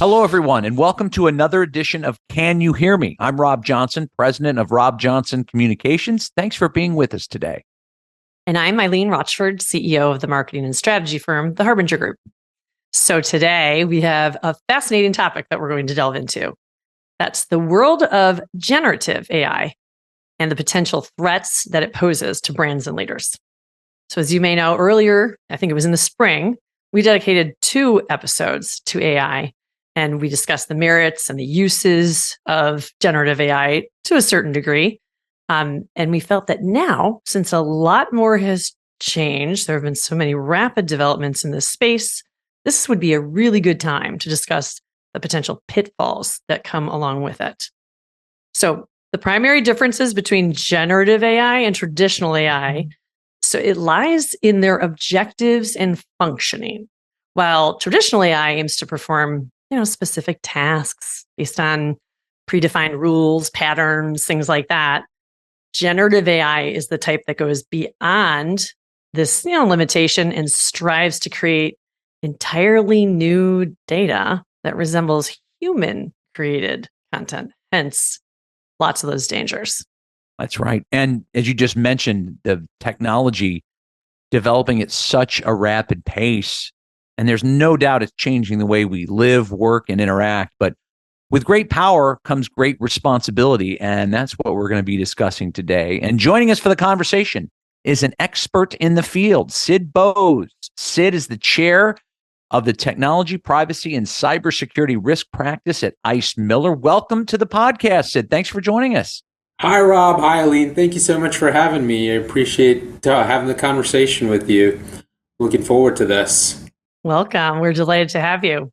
Hello, everyone, and welcome to another edition of Can You Hear Me? I'm Rob Johnson, president of Rob Johnson Communications. Thanks for being with us today. And I'm Eileen Rochford, CEO of the marketing and strategy firm, the Harbinger Group. So today we have a fascinating topic that we're going to delve into. That's the world of generative AI and the potential threats that it poses to brands and leaders. So as you may know, earlier, I think it was in the spring, we dedicated 2 episodes to AI, and we discussed the merits and the uses of generative AI to a certain degree. And we felt that now, since a lot more has changed, there have been so many rapid developments in this space, this would be a really good time to discuss the potential pitfalls that come along with it. So the primary differences between generative AI and traditional AI, so it lies in their objectives and functioning. While traditional AI aims to perform, specific tasks based on predefined rules, patterns, things like that, generative AI is the type that goes beyond this, limitation and strives to create entirely new data that resembles human created content. Hence, lots of those dangers. That's right. And as you just mentioned, the technology developing at such a rapid pace, and there's no doubt it's changing the way we live, work, and interact. But with great power comes great responsibility, and that's what we're going to be discussing today. And joining us for the conversation is an expert in the field, Sid Bose. Sid is the chair of the Technology, Privacy, and Cybersecurity Risk Practice at ICE Miller. Welcome to the podcast, Sid. Thanks for joining us. Hi, Rob. Hi, Eileen. Thank you so much for having me. I appreciate having the conversation with you. Looking forward to this. Welcome. We're delighted to have you.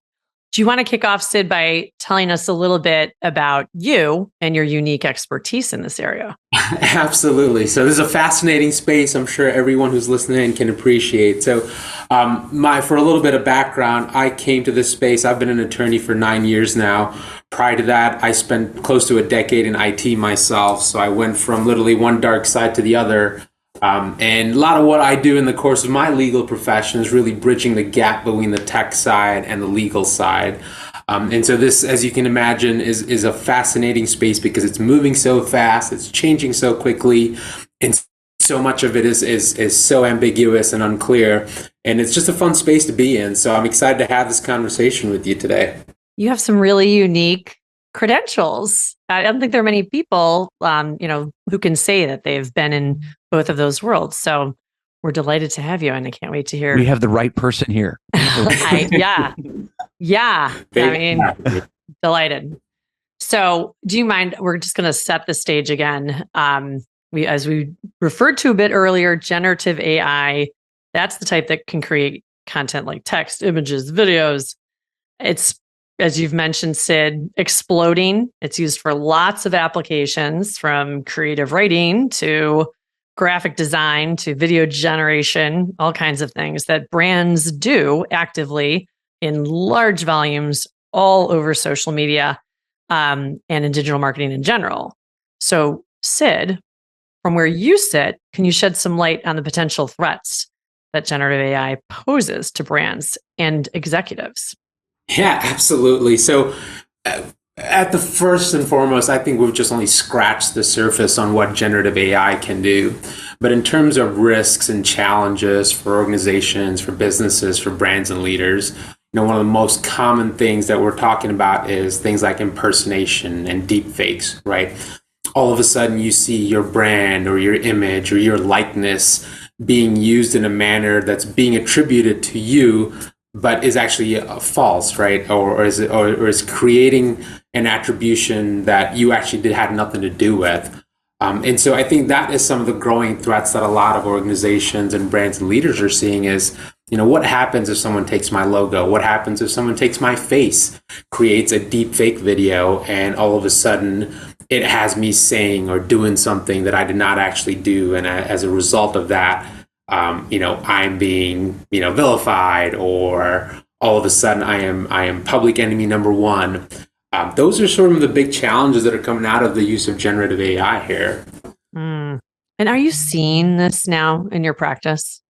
Do you want to kick off, Sid, by telling us a little bit about you and your unique expertise in this area? Absolutely. So this is a fascinating space. I'm sure everyone who's listening can appreciate. So for a little bit of background, I came to this space. I've been an attorney for 9 years now. Prior to that, I spent close to a decade in IT myself. So I went from literally one dark side to the other. And a lot of what I do in the course of my legal profession is really bridging the gap between the tech side and the legal side. And so this, as you can imagine, is a fascinating space because it's moving so fast, it's changing so quickly, and so much of it is so ambiguous and unclear. And it's just a fun space to be in. So I'm excited to have this conversation with you today. You have some really unique credentials. I don't think there are many people, who can say that they've been in both of those worlds. So we're delighted to have you, and I can't wait to hear. We have the right person here. Yeah. Delighted. So do you mind, we're just going to set the stage again. As we referred to a bit earlier, generative AI, that's the type that can create content like text, images, videos. It's, as you've mentioned, Sid, exploding. It's used for lots of applications, from creative writing to graphic design to video generation, all kinds of things that brands do actively in large volumes all over social media and in digital marketing in general. So, Sid, from where you sit, can you shed some light on the potential threats that generative AI poses to brands and executives? Yeah, absolutely. So at the first and foremost, I think we've just only scratched the surface on what generative AI can do. But in terms of risks and challenges for organizations, for businesses, for brands and leaders, one of the most common things that we're talking about is things like impersonation and deep fakes, right? All of a sudden you see your brand or your image or your likeness being used in a manner that's being attributed to you, but is actually false, right? Or is creating an attribution that you actually had nothing to do with. And so I think that is some of the growing threats that a lot of organizations and brands and leaders are seeing is, what happens if someone takes my logo? What happens if someone takes my face, creates a deep fake video, and all of a sudden it has me saying or doing something that I did not actually do. And as a result of that, I'm being, vilified, or all of a sudden I am public enemy number one. Those are sort of the big challenges that are coming out of the use of generative AI here. And are you seeing this now in your practice?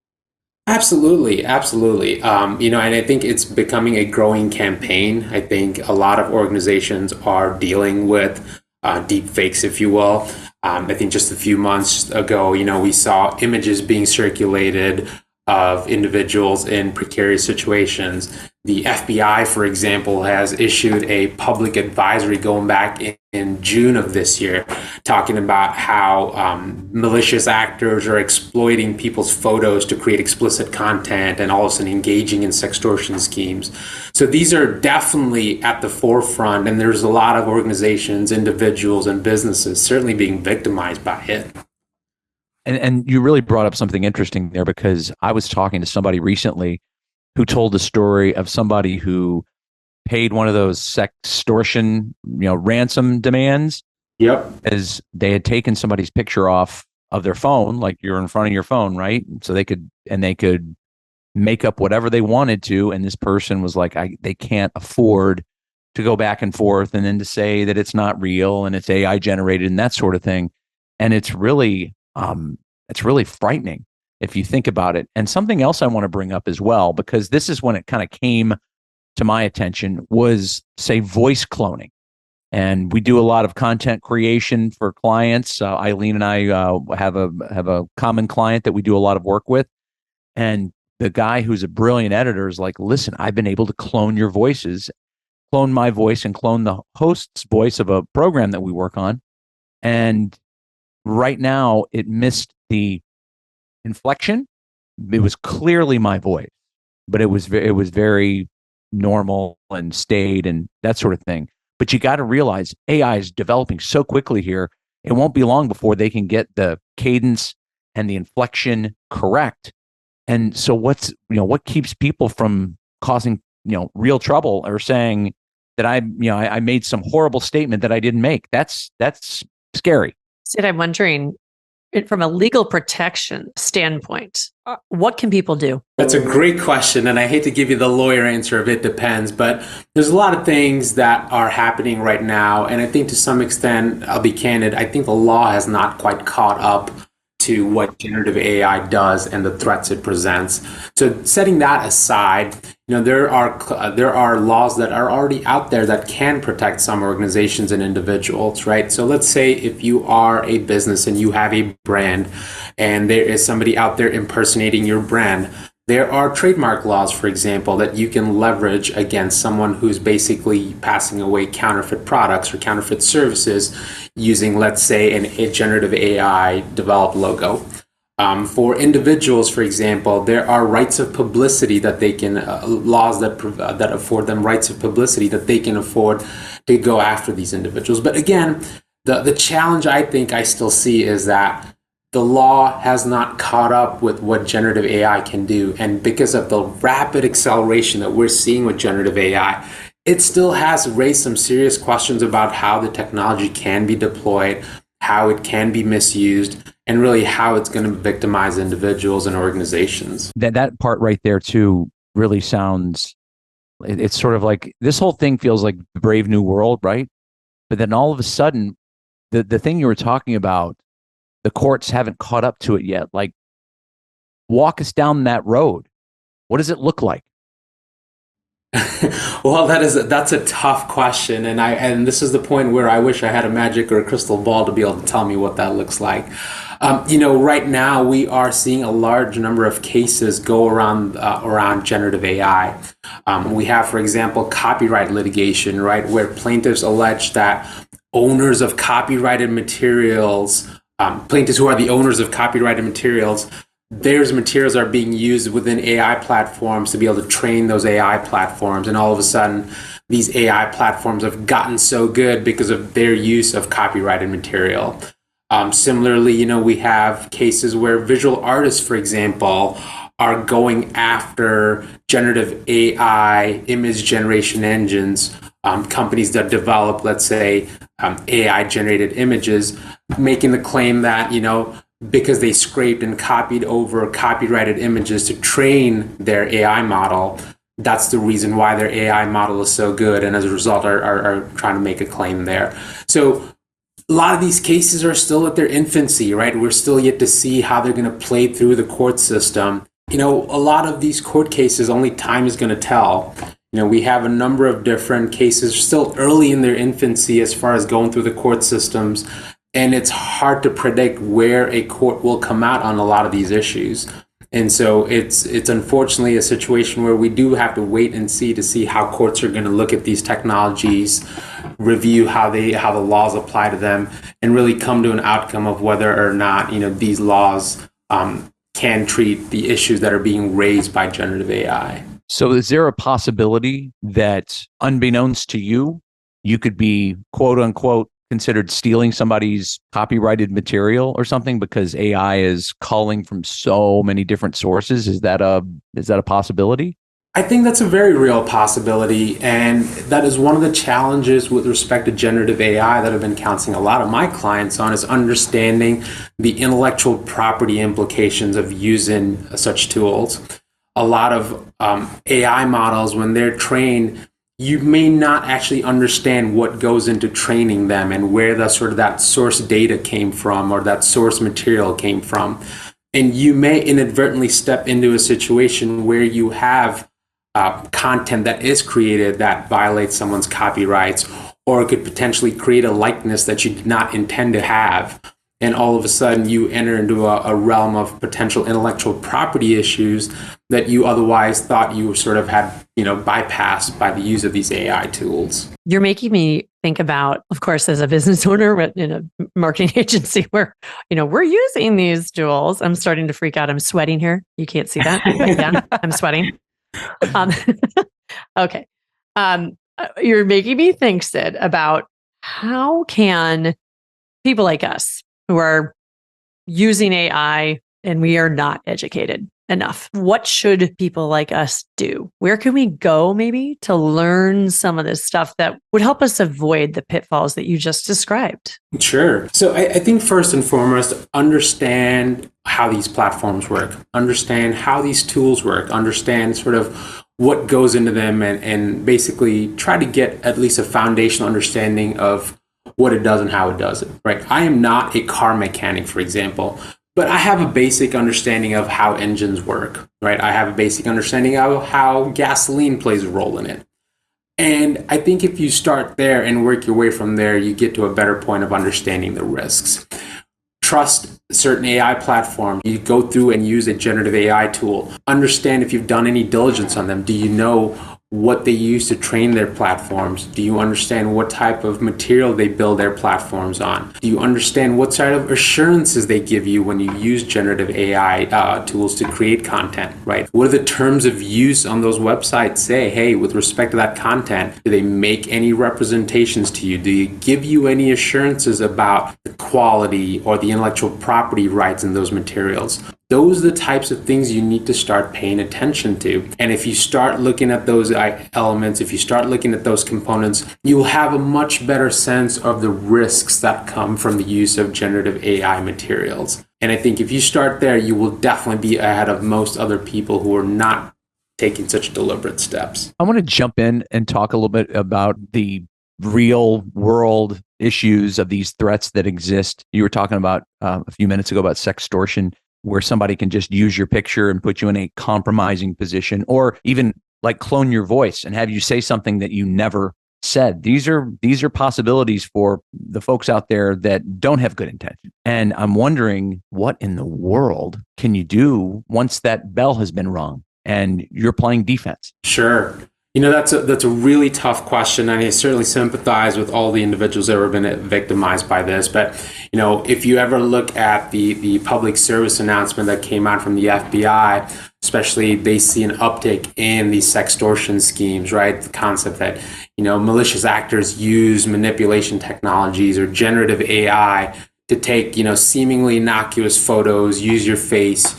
Absolutely, absolutely. And I think it's becoming a growing campaign. I think a lot of organizations are dealing with deep fakes, if you will. I think just a few months ago, we saw images being circulated of individuals in precarious situations. The FBI, for example, has issued a public advisory going back in June of this year, talking about how malicious actors are exploiting people's photos to create explicit content and all of a sudden engaging in sextortion schemes. So these are definitely at the forefront, and there's a lot of organizations, individuals, and businesses certainly being victimized by it. And you really brought up something interesting there, because I was talking to somebody recently who told the story of somebody who paid one of those sextortion, ransom demands, Yep. as they had taken somebody's picture off of their phone, like you're in front of your phone, right? So they could make up whatever they wanted to, and this person was like, they can't afford to go back and forth and then to say that it's not real and it's AI generated and that sort of thing. And it's really frightening if you think about it. And something else I want to bring up as well, because this is when it kind of came to my attention, was, say, voice cloning. And we do a lot of content creation for clients. Eileen and I have a common client that we do a lot of work with. And the guy who's a brilliant editor is like, listen, I've been able to clone your voices, clone my voice and clone the host's voice of a program that we work on. And right now it missed the inflection. It was clearly my voice, but it was very normal and staid and that sort of thing. But you got to realize AI is developing so quickly here. It won't be long before they can get the cadence and the inflection correct. And so what keeps people from causing, real trouble, or saying that I made some horrible statement that I didn't make? That's scary. Sid, I'm wondering, from a legal protection standpoint, what can people do? That's a great question. And I hate to give you the lawyer answer of it depends, but there's a lot of things that are happening right now. And I think to some extent, I'll be candid, I think the law has not quite caught up to what generative AI does and the threats it presents. So setting that aside, there are laws that are already out there that can protect some organizations and individuals, right? So let's say if you are a business and you have a brand and there is somebody out there impersonating your brand, there are trademark laws, for example, that you can leverage against someone who's basically passing away counterfeit products or counterfeit services using, let's say, a generative AI developed logo. For individuals, for example, there are rights of publicity that they can, laws that afford them rights of publicity that they can afford to go after these individuals. But again, the challenge I think I still see is that the law has not caught up with what generative AI can do. And because of the rapid acceleration that we're seeing with generative AI, it still has raised some serious questions about how the technology can be deployed, how it can be misused, and really how it's going to victimize individuals and organizations. That part right there too really sounds, it's sort of like, this whole thing feels like the Brave New World, right? But then all of a sudden, the thing you were talking about, the courts haven't caught up to it yet. Like, walk us down that road. What does it look like? Well, that's a tough question, and this is the point where I wish I had a magic or a crystal ball to be able to tell me what that looks like. Right now we are seeing a large number of cases go around generative AI. We have, for example, copyright litigation, right, where plaintiffs allege that owners of copyrighted materials, plaintiffs who are the owners of copyrighted materials, their materials are being used within AI platforms to be able to train those AI platforms. And all of a sudden, these AI platforms have gotten so good because of their use of copyrighted material. Similarly, we have cases where visual artists, for example, are going after generative AI image generation engines, companies that develop, let's say, AI generated images, making the claim that, because they scraped and copied over copyrighted images to train their AI model, that's the reason why their AI model is so good, and as a result are trying to make a claim there. So a lot of these cases are still at their infancy, right? We're still yet to see how they're going to play through the court system. A lot of these court cases, only time is going to tell. We have a number of different cases still early in their infancy as far as going through the court systems, and it's hard to predict where a court will come out on a lot of these issues. And so it's unfortunately a situation where we do have to wait and see to see how courts are going to look at these technologies, review how the laws apply to them, and really come to an outcome of whether or not these laws can treat the issues that are being raised by generative AI. So is there a possibility that, unbeknownst to you, you could be, quote unquote, considered stealing somebody's copyrighted material or something because AI is calling from so many different sources? Is that a possibility? I think that's a very real possibility, and that is one of the challenges with respect to generative AI that I've been counseling a lot of my clients on, is understanding the intellectual property implications of using such tools. A lot of AI models, when they're trained, you may not actually understand what goes into training them and where that source data came from or that source material came from. And you may inadvertently step into a situation where you have content that is created that violates someone's copyrights, or it could potentially create a likeness that you did not intend to have. And all of a sudden you enter into a realm of potential intellectual property issues that you otherwise thought you sort of had, bypassed by the use of these AI tools. You're making me think about, of course, as a business owner in a marketing agency where, we're using these tools. I'm starting to freak out. I'm sweating here. You can't see that, but yeah, I'm sweating. Okay. You're making me think, Sid, about how can people like us who are using AI and we are not educated enough, what should people like us do? Where can we go maybe to learn some of this stuff that would help us avoid the pitfalls that you just described? Sure. So I think first and foremost, understand how these platforms work, understand how these tools work, understand sort of what goes into them, and basically try to get at least a foundational understanding of what it does and how it does it, right? I am not a car mechanic, for example, but I have a basic understanding of how engines work, right? I have a basic understanding of how gasoline plays a role in it. And I think if you start there and work your way from there, you get to a better point of understanding the risks. Trust certain AI platforms. You go through and use a generative AI tool. Understand if you've done any diligence on them. Do you know what they use to train their platforms? Do you understand what type of material they build their platforms on? Do you understand what sort of assurances they give you when you use generative AI tools to create content, right? What are the terms of use on those websites say? Hey, with respect to that content, do they make any representations to you? Do you give you any assurances about the quality or the intellectual property rights in those materials? Those are the types of things you need to start paying attention to. And if you start looking at those elements, if you start looking at those components, you will have a much better sense of the risks that come from the use of generative AI materials. And I think if you start there, you will definitely be ahead of most other people who are not taking such deliberate steps. I want to jump in and talk a little bit about the real world issues of these threats that exist. You were talking about a few minutes ago about sextortion, where somebody can just use your picture and put you in a compromising position, or even like clone your voice and have you say something that you never said. These are possibilities for the folks out there that don't have good intention. And I'm wondering, what in the world can you do once that bell has been rung and you're playing defense? Sure. That's a really tough question, and I certainly sympathize with all the individuals that have been victimized by this. But, if you ever look at the public service announcement that came out from the FBI, especially, they see an uptick in these sextortion schemes, right? The concept that, malicious actors use manipulation technologies or generative AI to take, seemingly innocuous photos, use your face,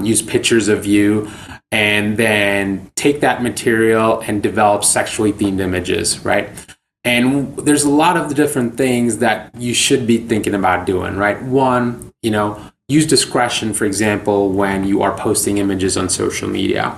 use pictures of you, and then take that material and develop sexually themed images, right? And there's a lot of the different things that you should be thinking about doing, right? One, use discretion, for example, when you are posting images on social media.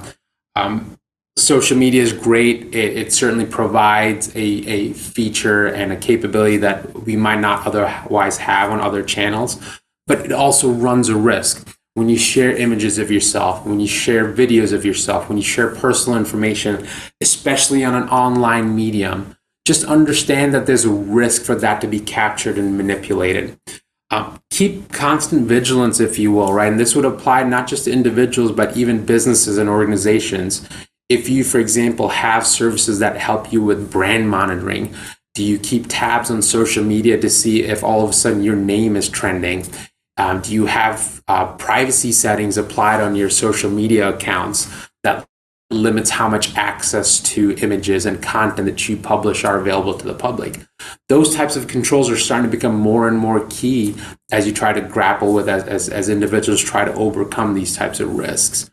Social media is great. It certainly provides a feature and a capability that we might not otherwise have on other channels, but it also runs a risk. when you share images of yourself, when you share videos of yourself, when you share personal information, especially on an online medium, just understand that there's a risk for that to be captured and manipulated. Keep constant vigilance, if you will, right? And this would apply not just to individuals, but even businesses and organizations. If you, for example, have services that help you with brand monitoring, do you keep tabs on social media to see if all of a sudden your name is trending? Do you have privacy settings applied on your social media accounts that limits how much access to images and content that you publish are available to the public? Those types of controls are starting to become more and more key as you try to grapple with, as individuals try to overcome these types of risks.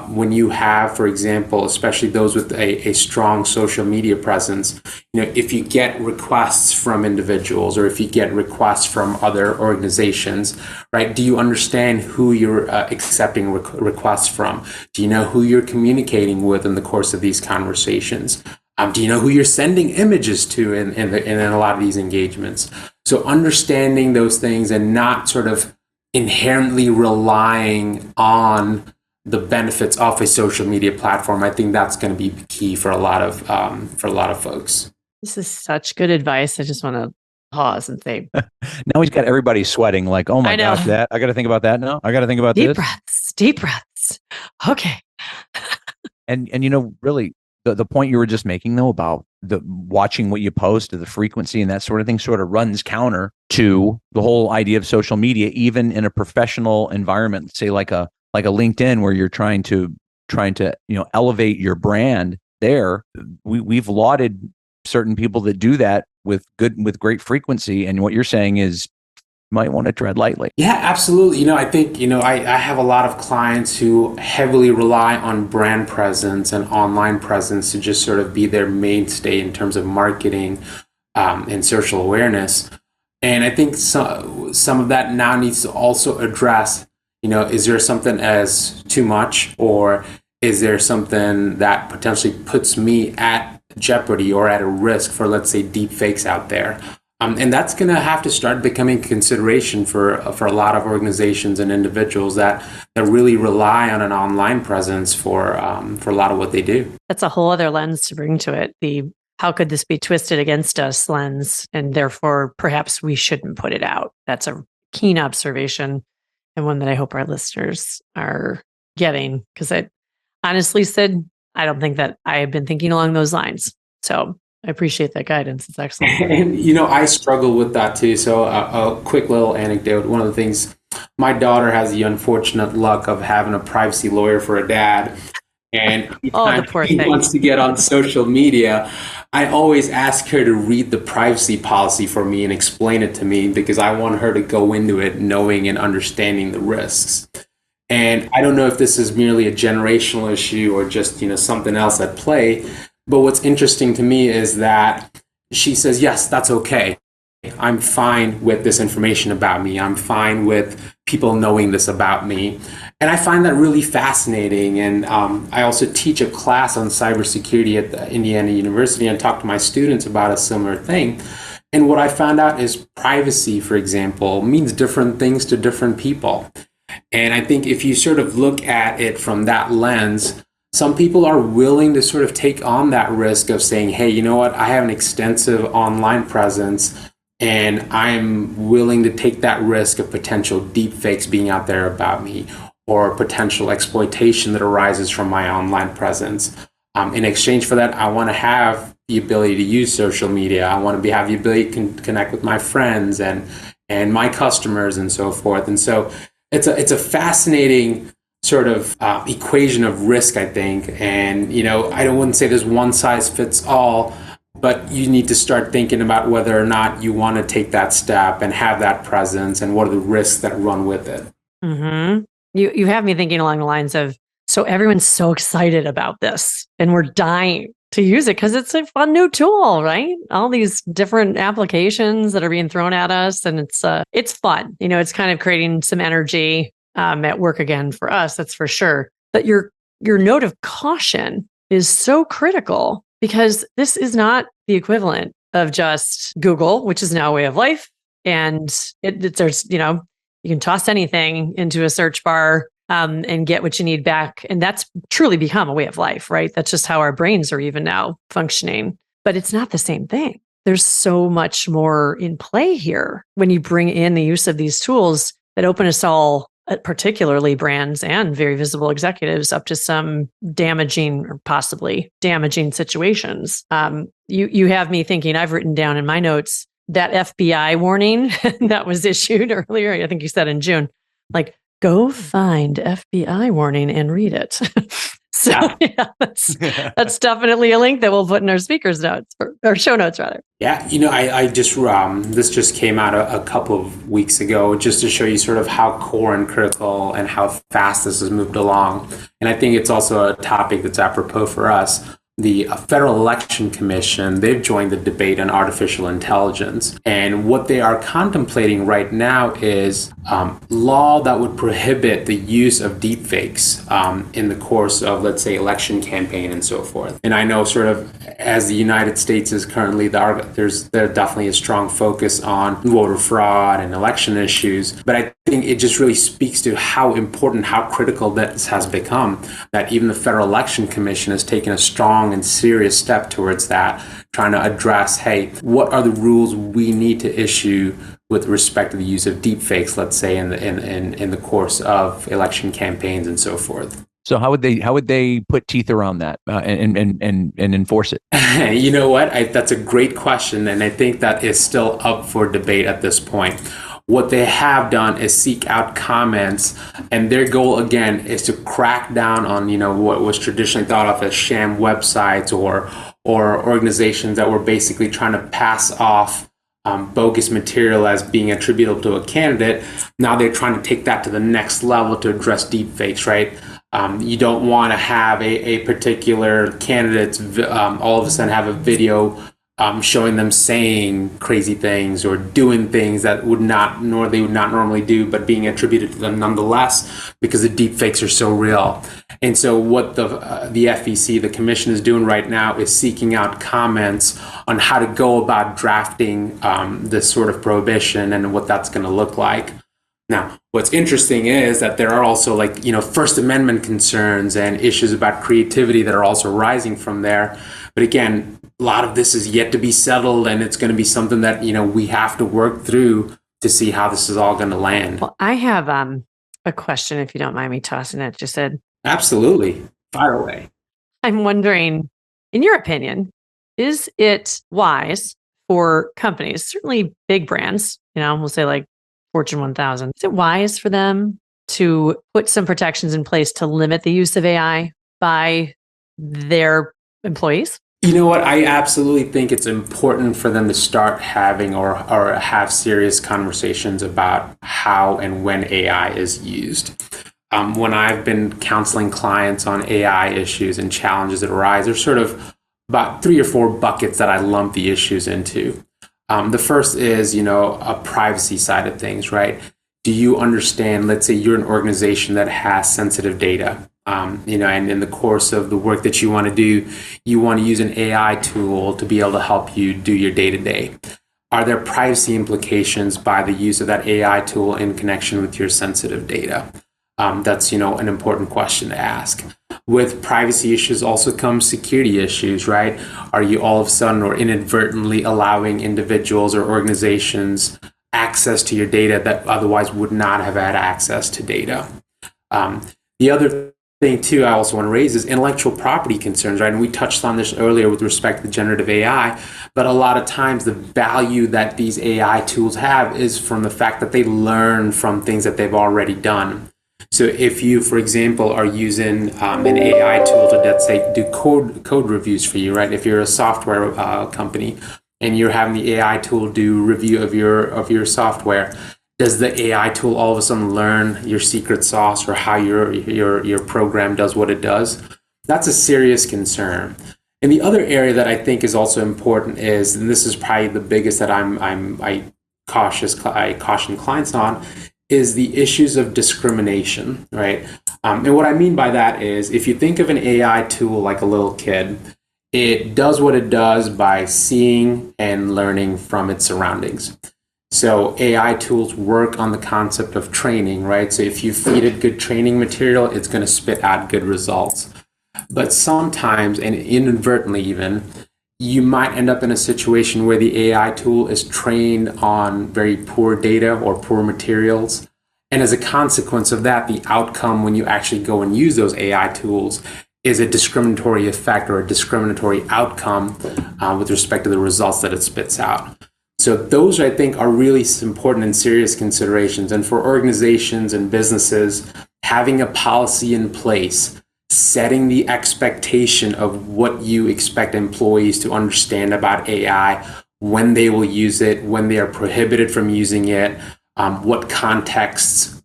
When you have, for example, especially those with a strong social media presence, if you get requests from individuals or if you get requests from other organizations, right? Do you understand who you're accepting requests from? Do you know who you're communicating with in the course of these conversations? Do you know who you're sending images to in a lot of these engagements? So understanding those things and not sort of inherently relying on the benefits of a social media platform, I think that's going to be key for a lot of folks. This is such good advice. I just want to pause and think. Now he's got everybody sweating like, oh my gosh, that I got to think about that now. I got to think about deep breaths. Okay. And really the point you were just making though about the watching what you post, the frequency and that sort of thing sort of runs counter to the whole idea of social media, even in a professional environment, say like a LinkedIn, where you're trying to elevate your brand there. We've lauded certain people that do that with great frequency. And what you're saying is you might want to tread lightly. Yeah, absolutely. I think, I have a lot of clients who heavily rely on brand presence and online presence to just sort of be their mainstay in terms of marketing and social awareness. And I think some of that now needs to also address, is there something as too much, or is there something that potentially puts me at jeopardy or at a risk for, let's say, deep fakes out there? And that's going to have to start becoming consideration for a lot of organizations and individuals that really rely on an online presence for a lot of what they do. That's a whole other lens to bring to it. The how could this be twisted against us lens, and therefore perhaps we shouldn't put it out. That's a keen observation, and one that I hope our listeners are getting, because I honestly said, I don't think that I have been thinking along those lines. So I appreciate that guidance. It's excellent. And, I struggle with that too. So a quick little anecdote. One of the things, my daughter has the unfortunate luck of having a privacy lawyer for a dad. And the poor he thing. wants to get on social media, I always ask her to read the privacy policy for me and explain it to me, because I want her to go into it knowing and understanding the risks. And I don't know if this is merely a generational issue or just, something else at play. But what's interesting to me is that she says, yes, that's okay. I'm fine with this information about me. I'm fine with people knowing this about me. And I find that really fascinating. And I also teach a class on cybersecurity at the Indiana University and talk to my students about a similar thing. And what I found out is privacy, for example, means different things to different people. And I think if you sort of look at it from that lens, some people are willing to sort of take on that risk of saying, hey, you know what, I have an extensive online presence and I'm willing to take that risk of potential deep fakes being out there about me, or potential exploitation that arises from my online presence. In exchange for that, I want to have the ability to use social media. I want to have the ability to connect with my friends and my customers and so forth. And so it's a fascinating sort of equation of risk, I think. And, I wouldn't say there's one size fits all, but you need to start thinking about whether or not you want to take that step and have that presence, and what are the risks that run with it. Mm-hmm. You have me thinking along the lines of, so everyone's so excited about this and we're dying to use it because it's a fun new tool, right? All these different applications that are being thrown at us, and it's fun. It's kind of creating some energy at work again for us, that's for sure. But your note of caution is so critical, because this is not the equivalent of just Google, which is now a way of life. And there's, You can toss anything into a search bar and get what you need back. And that's truly become a way of life, right? That's just how our brains are even now functioning. But it's not the same thing. There's so much more in play here when you bring in the use of these tools that open us all, particularly brands and very visible executives, up to some damaging or possibly damaging situations. You have me thinking, I've written down in my notes that FBI warning that was issued earlier. I think you said in June, like, go find FBI warning and read it. So yeah, that's definitely a link that we'll put in our speakers notes or show notes rather. Yeah, I just this just came out a couple of weeks ago, just to show you sort of how core and critical and how fast this has moved along. And I think it's also a topic that's apropos for us. The Federal Election Commission, they've joined the debate on artificial intelligence. And what they are contemplating right now is law that would prohibit the use of deepfakes in the course of, let's say, election campaign and so forth. And I know sort of as the United States is currently, there's definitely a strong focus on voter fraud and election issues. But I think it just really speaks to how important, how critical this has become, that even the Federal Election Commission has taken a strong and serious step towards that, trying to address, hey, what are the rules we need to issue with respect to the use of deepfakes, let's say, in the course of election campaigns and so forth. So how would they put teeth around that and enforce it? You know what? That's a great question, and I think that is still up for debate at this point. What they have done is seek out comments, and their goal again is to crack down on what was traditionally thought of as sham websites or organizations that were basically trying to pass off bogus material as being attributable to a candidate. Now they're trying to take that to the next level to address deepfakes, right? You don't want to have a particular candidate all of a sudden have a video showing them saying crazy things or doing things that they would not normally do, but being attributed to them nonetheless because the deepfakes are so real. And so what the FEC, the commission, is doing right now is seeking out comments on how to go about drafting this sort of prohibition and what that's going to look like. Now, what's interesting is that there are also First Amendment concerns and issues about creativity that are also rising from there. But again, a lot of this is yet to be settled, and it's going to be something that, we have to work through to see how this is all going to land. Well, I have a question, if you don't mind me tossing it. Just said. Absolutely. Fire away. I'm wondering, in your opinion, is it wise for companies, certainly big brands, we'll say like Fortune 1000, is it wise for them to put some protections in place to limit the use of AI by their employees? You know what? I absolutely think it's important for them to start having or have serious conversations about how and when AI is used. When I've been counseling clients on AI issues and challenges that arise, there's sort of about 3 or 4 buckets that I lump the issues into. The first is, a privacy side of things, right? Do you understand, let's say you're an organization that has sensitive data, and in the course of the work that you want to do, you want to use an AI tool to be able to help you do your day-to-day. Are there privacy implications by the use of that AI tool in connection with your sensitive data? That's, an important question to ask. With privacy issues also comes security issues, right? Are you all of a sudden or inadvertently allowing individuals or organizations access to your data that otherwise would not have had access to data? The other thing too I also want to raise is intellectual property concerns, right? And we touched on this earlier with respect to generative AI, but a lot of times the value that these AI tools have is from the fact that they learn from things that they've already done. So if you, for example, are using an AI tool to, let's say, do code reviews for you, right? If you're a software company and you're having the AI tool do review of your software, does the AI tool all of a sudden learn your secret sauce or how your program does what it does? That's a serious concern. And the other area that I think is also important is, and this is probably the biggest that I caution clients on, is the issues of discrimination, right? And what I mean by that is, if you think of an AI tool like a little kid, it does what it does by seeing and learning from its surroundings. So AI tools work on the concept of training, right? So if you feed it good training material, it's going to spit out good results. But sometimes, and inadvertently even, you might end up in a situation where the AI tool is trained on very poor data or poor materials. And as a consequence of that, the outcome when you actually go and use those AI tools is a discriminatory effect or a discriminatory outcome with respect to the results that it spits out. So those, I think, are really important and serious considerations. And for organizations and businesses, having a policy in place, setting the expectation of what you expect employees to understand about AI, when they will use it, when they are prohibited from using it, what contexts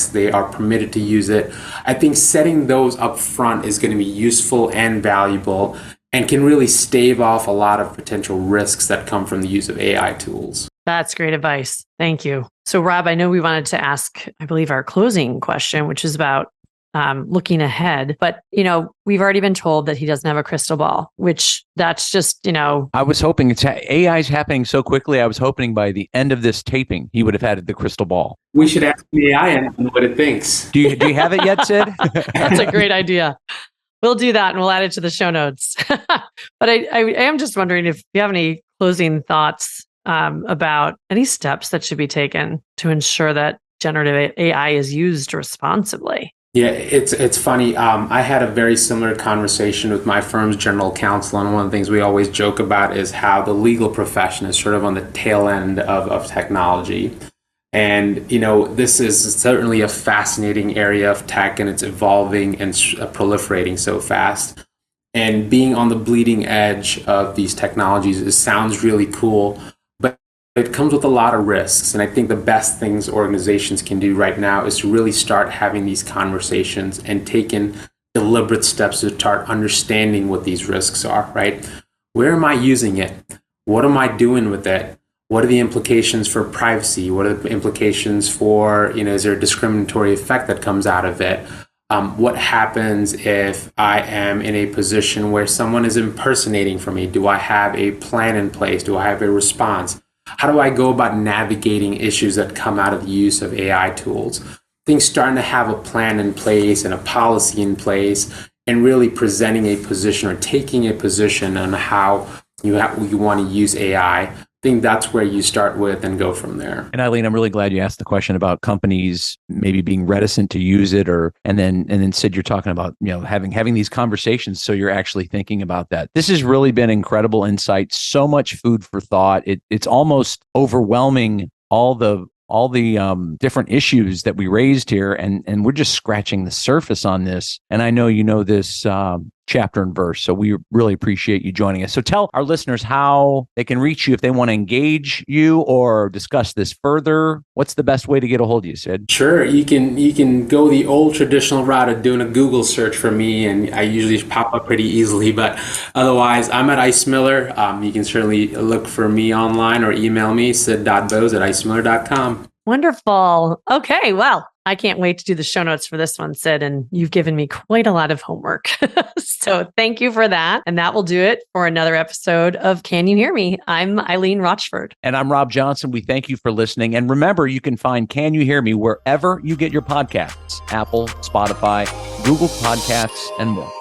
they are permitted to use it. I think setting those up front is going to be useful and valuable and can really stave off a lot of potential risks that come from the use of AI tools. That's great advice. Thank you. So, Rob, I know we wanted to ask, I believe, our closing question, which is about looking ahead. But, we've already been told that he doesn't have a crystal ball, which that's just, I was hoping AI is happening so quickly. I was hoping by the end of this taping, he would have had the crystal ball. We should ask the AI and what it thinks. Do you have it yet, Sid? That's a great idea. We'll do that and we'll add it to the show notes. But I am just wondering if you have any closing thoughts about any steps that should be taken to ensure that generative AI is used responsibly. Yeah, it's funny. I had a very similar conversation with my firm's general counsel, and one of the things we always joke about is how the legal profession is sort of on the tail end of technology. And, this is certainly a fascinating area of tech, and it's evolving and proliferating so fast. And being on the bleeding edge of these technologies, it sounds really cool, but it comes with a lot of risks. And I think the best things organizations can do right now is to really start having these conversations and taking deliberate steps to start understanding what these risks are, right? Where am I using it? What am I doing with it? What are the implications for privacy? What are the implications for, is there a discriminatory effect that comes out of it? What happens if I am in a position where someone is impersonating for me? Do I have a plan in place? Do I have a response? How do I go about navigating issues that come out of the use of AI tools? I think starting to have a plan in place and a policy in place and really presenting a position or taking a position on how you want to use AI. I think that's where you start with and go from there. And Eileen, I'm really glad you asked the question about companies maybe being reticent to use it, and then Sid, you're talking about having these conversations, so you're actually thinking about that. This has really been incredible insight, so much food for thought. It's almost overwhelming all the different issues that we raised here, and we're just scratching the surface on this. And I know this chapter and verse, so we really appreciate you joining us. So tell our listeners how they can reach you if they want to engage you or discuss this further. What's the best way to get a hold of you, Sid? Sure, you can go the old traditional route of doing a Google search for me, and I usually pop up pretty easily. But otherwise, I'm at Ice Miller. You can certainly look for me online or email me, sid.bose@icemiller.com. Wonderful. Okay, well, I can't wait to do the show notes for this one, Sid, and you've given me quite a lot of homework. So thank you for that. And that will do it for another episode of Can You Hear Me? I'm Eileen Rochford. And I'm Rob Johnson. We thank you for listening. And remember, you can find Can You Hear Me wherever you get your podcasts: Apple, Spotify, Google Podcasts, and more.